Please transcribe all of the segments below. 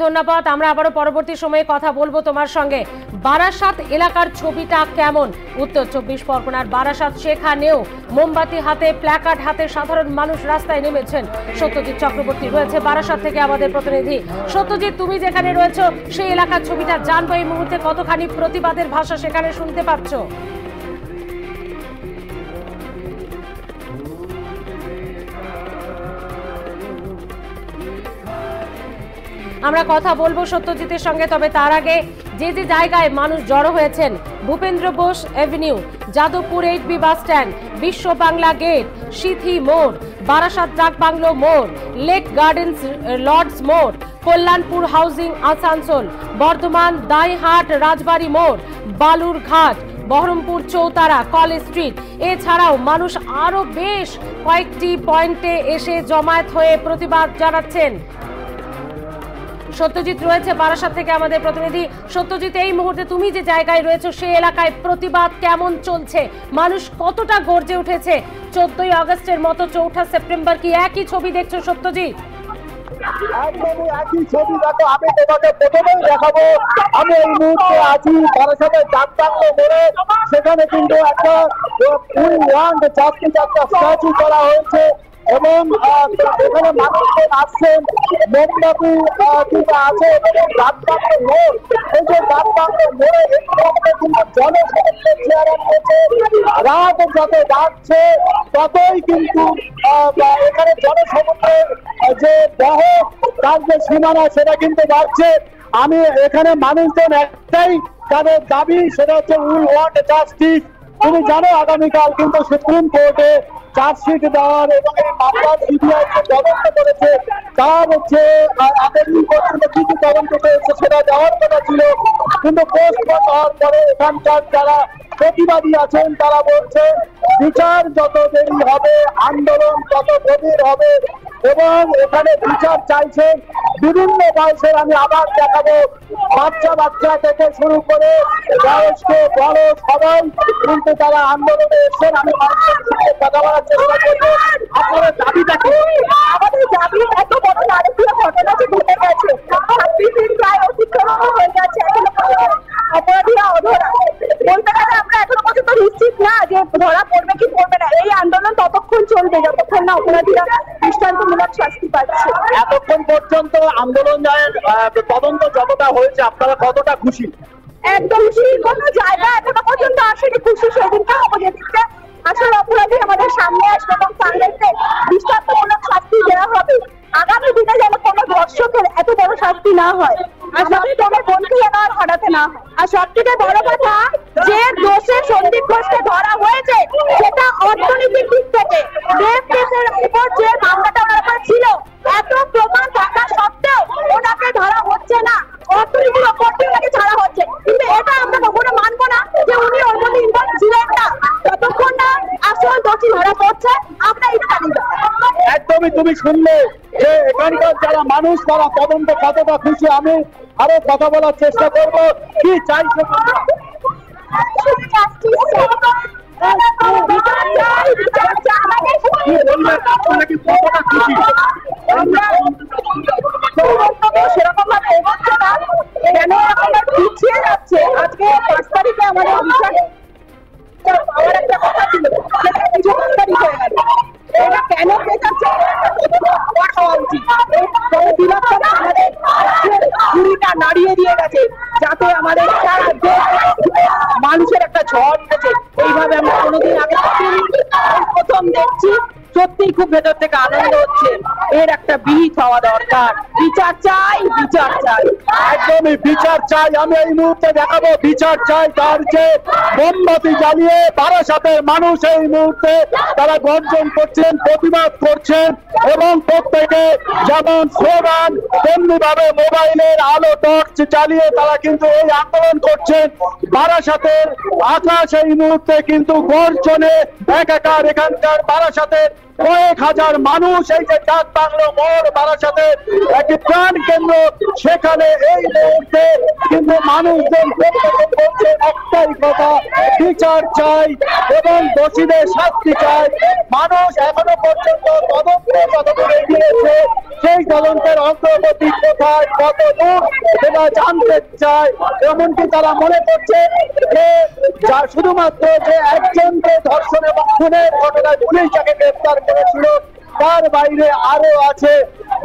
ধন্যবাদ। আমরা আবারও পরবর্তী সময়ে কথা বলবো তোমার সঙ্গে। বারাসাত এলাকার ছবিটা কেমন? উত্তর 24 পরগনার বারাসাত সেখানেও মোমবাতি হাতে, প্ল্যাকার্ড হাতে সাধারণ মানুষ রাস্তায় নেমেছেন। সত্যজিৎ চক্রবর্তী রয়েছে বারাসাত থেকে আমাদের প্রতিনিধি। সত্যজিৎ, তুমি যেখানে রয়েছো সেই এলাকার ছবিটা জানবো এই মুহূর্তে কতখানি প্রতিবাদের ভাষা সেখানে শুনতে পাচ্ছ? আমরা কথা বলবো সত্যজিতের সঙ্গে, তবে তার আগে যে যে জায়গায় মানুষ জড়ো হয়েছেন, Bhupendra Bose Avenue, Jadavpur 8B bus stand, বিশ্ব বাংলা গেট, সিথি মোড়, বারাসাত ডাক বাংলো মোড়, লেক গার্ডেন্স লর্ডস মোড়, কল্যাণপুর হাউজিং আসানসোল, বর্ধমান দাইহাট রাজবাড়ি মোড়, বালুরঘাট, বহরমপুর চৌতারা, কলেজ স্ট্রিট, এছাড়াও মানুষ আরো বেশ কয়েকটি পয়েন্টে এসে জমায়েত হয়ে প্রতিবাদ জানাচ্ছেন। সত্যজিৎ রয়েছে বারাসাত থেকে আমাদের প্রতিনিধি। সত্যজিৎ, এই মুহূর্তে তুমি যে জায়গায় রয়েছে সেই এলাকায় প্রতিবাদ কেমন চলছে? মানুষ কতটা গর্জে উঠেছে? 14ই আগস্টের মতো 4 সেপ্টেম্বর কি একই ছবি দেখছো সত্যজিৎ? একদমই একই ছবি। দেখো, আমি তোমাকে প্রথমেই দেখাবো, আমি এই মুহূর্তে আছি বারাসাতের ডাক বাংলো মোড়ে। সেখানে কিন্তু একটা স্ট্যাচু করা হয়েছে এবং এখানে মানুষজন আসছেন, মোমবাতি কিন্তু আছে। ডাক বাংলো মোড়, এই যে ডাক বাংলো মোড়ে এই মুহূর্তে কিন্তু জনসমুদ্রের চেহারা হয়েছে। রাত যত যাচ্ছে ততই কিন্তু এখানে জনসমুদ্রের যে বহ, তার যে সীমানা সেটা কিন্তু বাড়ছে। আমি এখানে মানুষজন একটাই তাদের দাবি, সেটা হচ্ছে উইল ওয়ান্ট জাস্টিস। তুমি জানো আগামীকাল কিন্তু সুপ্রিম কোর্টে চার্জশিট দেওয়ার এবং এই মামলার সিবিআই তদন্ত করেছে, তার হচ্ছে আগামী পর্যন্ত কি কি তদন্ত করেছে সেটা দেওয়ার কথা ছিল, কিন্তু পোস্টপোন হওয়ার পরে এখানকার যারা প্রতিবাদী আছেন তারা বলছেন বিচার যত দেরি হবে আন্দোলন তত গভীর হবে এবং এখানে বিচার চাইছেন বিভিন্ন বয়সের। আমি আবার দেখাবো, বাচ্চা থেকে শুরু করে বয়স্ক বড় সবাই কিন্তু তারা আন্দোলনে এসেছেন। আমি কথা বলার চেষ্টা করবো, আপনাদের দাবিটা কি? আমাদের দাবি এত বড় নারকীয় ঘটনা যে ঘটে গেছে, 26 দিন প্রায় অতিক্রম হয়ে গেছে, এখনো অপরাধীরা অধরা। বলতে গেলে আমরা এখনো পর্যন্ত নিশ্চিত না যে ধরা পড়বে কি পড়বে না। এই আন্দোলন ততক্ষণ চলবে যতক্ষণ না অপরাধীরা দৃষ্টান্তমূলক শাস্তি পাচ্ছে। এতক্ষণ পর্যন্ত আন্দোলনের তদন্ত যতটা হয়েছে আপনারা কতটা খুশি? একদম খুশি। কোনো জায়গা এখনো পর্যন্ত আসেনি খুশি। সেদিনকে হবো যেদিনকে আসল অপরাধী আমাদের সামনে আসবে এবং তাদেরকে দৃষ্টান্তমূলক শাস্তি দেওয়া হবে। আগামী দিনে যেন কোনো ধর্ষকের এত বড় শাস্তি না হয়, আর তোমার বোনকে যেন আর হারাতে না হয়। আর সব থেকে বড় কথা, যে দোষে সন্দীপ ঘোষকে ধরা হয়েছে সেটা অর্থনৈতিক দিক থেকে রেপ কেসের উপর যে মামলাটা ওনার উপর ছিল, এত প্রমাণ থাকা সত্ত্বেও ওনাকে ধরা হচ্ছে না, অর্থনীতির ওপর দিয়ে ওনাকে ছাড়া হচ্ছে। কিন্তু এটা আমরা কখনো মানবো না যে উনি ওর মধ্যে ইনভলভ ছিলেন না। যতক্ষণ না আসল দোষী ধরা পড়ছে আমরা এটা জানি না। একদমই তুমি শুনলে যে এখানকার যারা মানুষ তারা তদন্ত কতটা খুশি। আমি আরো কথা বলার চেষ্টা করব, কি চাইছে সেরকম ভাবে এগোচ্ছে না, কেন এরকম পিছিয়ে যাচ্ছে? আজকে 5 তারিখে আমাদের বিচার পাওয়ার একটা কথা ছিল, সেটা 5 তারিখ হয়ে গেল। এটা কেন পেছাচ্ছে হওয়া উচিত। আমাদের ঘুড়িটা নাড়িয়ে দিয়ে গেছে যাতে আমাদের সারা দেশ মানুষের একটা ঝড় উঠেছে। এইভাবে আমরা কোনোদিন আগে প্রথম দেখছি। সত্যি খুব ভেতর থেকে আনন্দ হচ্ছে। এর একটা বিহিত হওয়া দরকার। বিচার চাই, বিচার চাই, একদমই বিচার চাই। আমি এই মুহূর্তে দেখাবো বিচার চাই, তার যে মোমবাতি জ্বালিয়ে বারাসাতের মানুষ এই মুহূর্তে তারা গর্জন করছেন, প্রতিবাদ করছেন এবং প্রত্যেকে যেমন স্লোগান তেমনি ভাবে মোবাইলের আলো টর্চ জ্বালিয়ে তারা কিন্তু এই আন্দোলন করছেন। বারাসাতের আকাশ এই মুহূর্তে কিন্তু গর্জনে একাকার। এখানকার বারাসাতের কয়েক হাজার মানুষ এই যে ডাক বাংলো মোড় বারাসাতে একটি প্রাণ কেন্দ্র, সেখানে এই মুহূর্তে কিন্তু মানুষজন বলছেন একটাই কথা, বিচার চাই এবং দোষীদের শাস্তি চাই। মানুষ এখনো পর্যন্ত তদন্ত যতদূর এগিয়েছে সেই তদন্তের অগ্রগতি কোথায়, কত দূর সেটা জানতে চায়। এমনকি তারা মনে করছে যে শুধুমাত্র যে একজনকে ধর্ষণ এবং খুনের ঘটনায় পুলিশ যাকে গ্রেফতার করেছিল তার বাইরে আরো আছে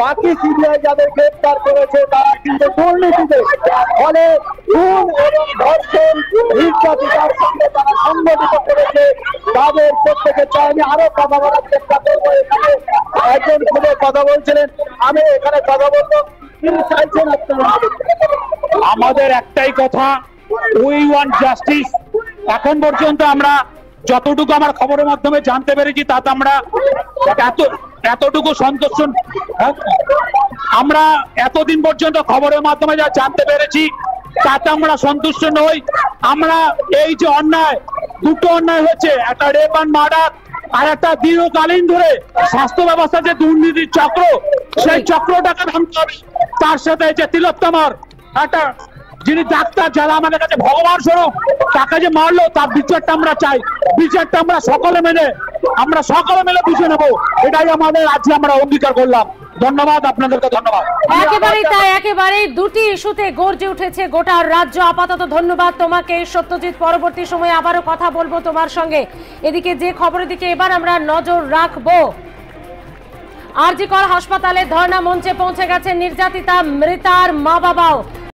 বাকি সিবিআই যাদের গ্রেফতার করেছে তারা কিন্তু দুর্নীতিতে, ফলে খুন এবং ধর্ষণ নির্যাতিতার সঙ্গে তারা সংগঠিত করেছে তাদের প্রত্যেকে চাই। আমি আরো কথা বলার চেষ্টা করবো, এখানে একজন খুলে কথা বলছিলেন, আমি এখানে কথা বলবো, তিনি চাইছেন আমাদের একটাই কথা, উই ওয়ান্ট জাস্টিস। এখন পর্যন্ত আমরা যতটুকু আমার খবরের মাধ্যমে জানতে পেরেছি তাতে আমরা এতটুকু সন্তুষ্ট। আমরা এতদিন পর্যন্ত খবরের মাধ্যমে যা জানতে পেরেছি তাতে আমরা সন্তুষ্ট নই। আমরা এই যে অন্যায়, দুটো অন্যায় হচ্ছে, একটা রেপ অ্যান্ড মার্ডার আর একটা দীর্ঘকালীন ধরে স্বাস্থ্য ব্যবস্থা যে দুর্নীতির চক্র, সেই চক্রটাকে ভাঙতে হবে। তার সাথে যে তিলোত্তমার একটা যিনি ডাক্তার, যারা আমাদের কাছে ভগবান স্বরূপ, তাকে যে মারলো তার বিচারটা আমরা চাই। বিচারটা আমরা সকলে মিলে বুঝে নেবো, এটাই আমাদের আজকে আমরা অঙ্গীকার করলাম। ধন্যবাদ আপনাদেরকে, ধন্যবাদ। একেবারেই তাই, একেবারেই দুটি ইস্যুতে গর্জে উঠেছে গোটা রাজ্য। আপাতত ধন্যবাদ তোমাকে সত্যজিৎ, পরবর্তী সময়ে আবারও কথা বলবো তোমার সঙ্গে। এদিকে যে খবরের দিকে এবার আমরা নজর রাখবো, আরজি কর হাসপাতালে ধর্ণা মঞ্চে পৌঁছে গেছে নির্যাতিতা মৃতার মা বাবাও।